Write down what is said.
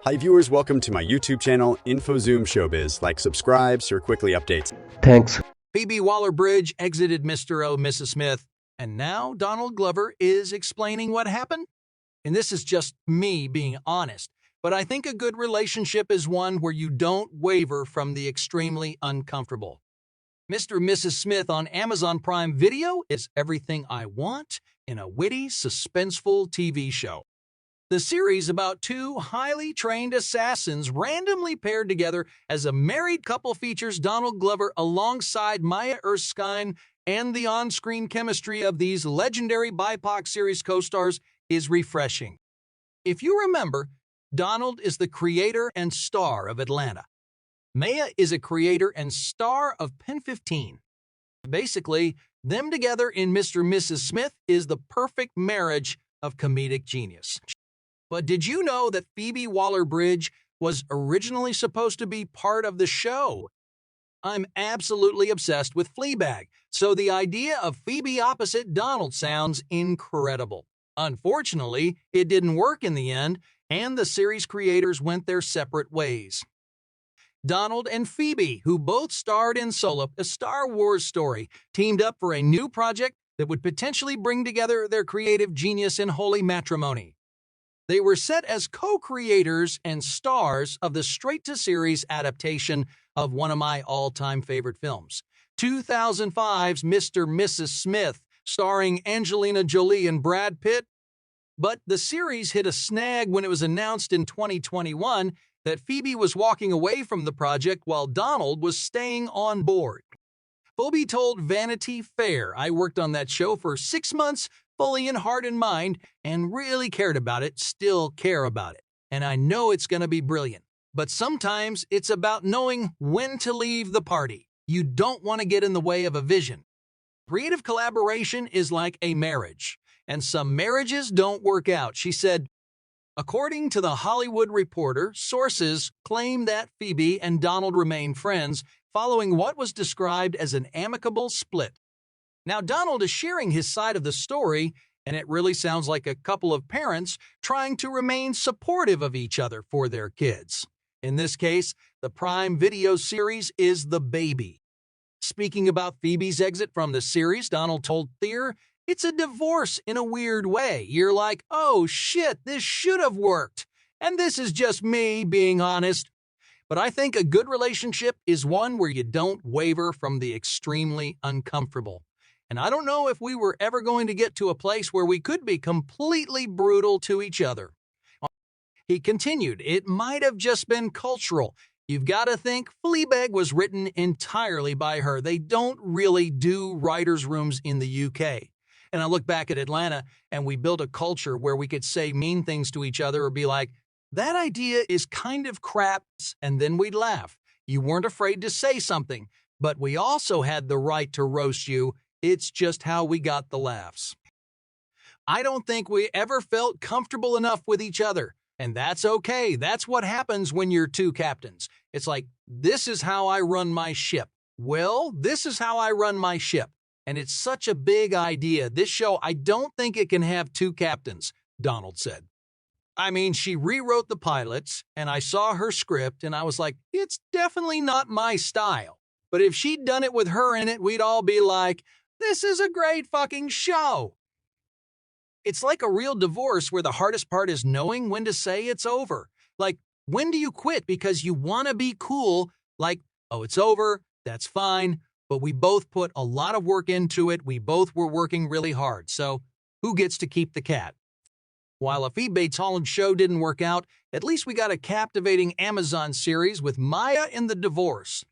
Hi viewers, welcome to my YouTube channel, InfoZoom Showbiz. Like, subscribe for quickly updates. Thanks. Phoebe Waller-Bridge exited Mr. O, Mrs. Smith, and now Donald Glover is explaining what happened? And this is just me being honest, but I think a good relationship is one where you don't waver from the extremely uncomfortable. Mr. and Mrs. Smith on Amazon Prime Video is everything I want in a witty, suspenseful TV show. The series about two highly trained assassins randomly paired together as a married couple features Donald Glover alongside Maya Erskine, and the on-screen chemistry of these legendary BIPOC series co-stars is refreshing. If you remember, Donald is the creator and star of Atlanta. Maya is a creator and star of Pen 15. Basically, them together in Mr. and Mrs. Smith is the perfect marriage of comedic genius. But did you know that Phoebe Waller-Bridge was originally supposed to be part of the show? I'm absolutely obsessed with Fleabag, so the idea of Phoebe opposite Donald sounds incredible. Unfortunately, it didn't work in the end, and the series creators went their separate ways. Donald and Phoebe, who both starred in Solo, a Star Wars story, teamed up for a new project that would potentially bring together their creative genius in holy matrimony. They were set as co-creators and stars of the straight-to-series adaptation of one of my all-time favorite films, 2005's Mr. and Mrs. Smith, starring Angelina Jolie and Brad Pitt. But the series hit a snag when it was announced in 2021 that Phoebe was walking away from the project while Donald was staying on board. Phoebe told Vanity Fair, "I worked on that show for 6 months, fully in heart and mind, and really cared about it, still care about it. And I know it's going to be brilliant. But sometimes it's about knowing when to leave the party. You don't want to get in the way of a vision. Creative collaboration is like a marriage, and some marriages don't work out," she said. According to The Hollywood Reporter, sources claim that Phoebe and Donald remain friends following what was described as an amicable split. Now, Donald is sharing his side of the story, and it really sounds like a couple of parents trying to remain supportive of each other for their kids. In this case, the Prime Video series is The Baby. Speaking about Phoebe's exit from the series, Donald told Thier, "It's a divorce in a weird way. You're like, oh shit, this should have worked. And this is just me being honest. But I think a good relationship is one where you don't waver from the extremely uncomfortable. And I don't know if we were ever going to get to a place where we could be completely brutal to each other." He continued, "It might have just been cultural. You've got to think Fleabag was written entirely by her. They don't really do writers' rooms in the UK. And I look back at Atlanta, and we built a culture where we could say mean things to each other or be like, that idea is kind of crap, and then we'd laugh. You weren't afraid to say something, but we also had the right to roast you. It's just how we got the laughs. I don't think we ever felt comfortable enough with each other, and that's okay. That's what happens when you're two captains. It's like, this is how I run my ship. Well, this is how I run my ship. And it's such a big idea. This show, I don't think it can have two captains," Donald said. I mean, she rewrote the pilots, and I saw her script, and I was like, it's definitely not my style. But if she'd done it with her in it, we'd all be like, this is a great fucking show. It's like a real divorce where the hardest part is knowing when to say it's over. Like, when do you quit because you want to be cool? Like, oh, it's over, that's fine. But we both put a lot of work into it. We both were working really hard. So who gets to keep the cat? While a Phoebe Holland show didn't work out, at least we got a captivating Amazon series with Maya in the divorce.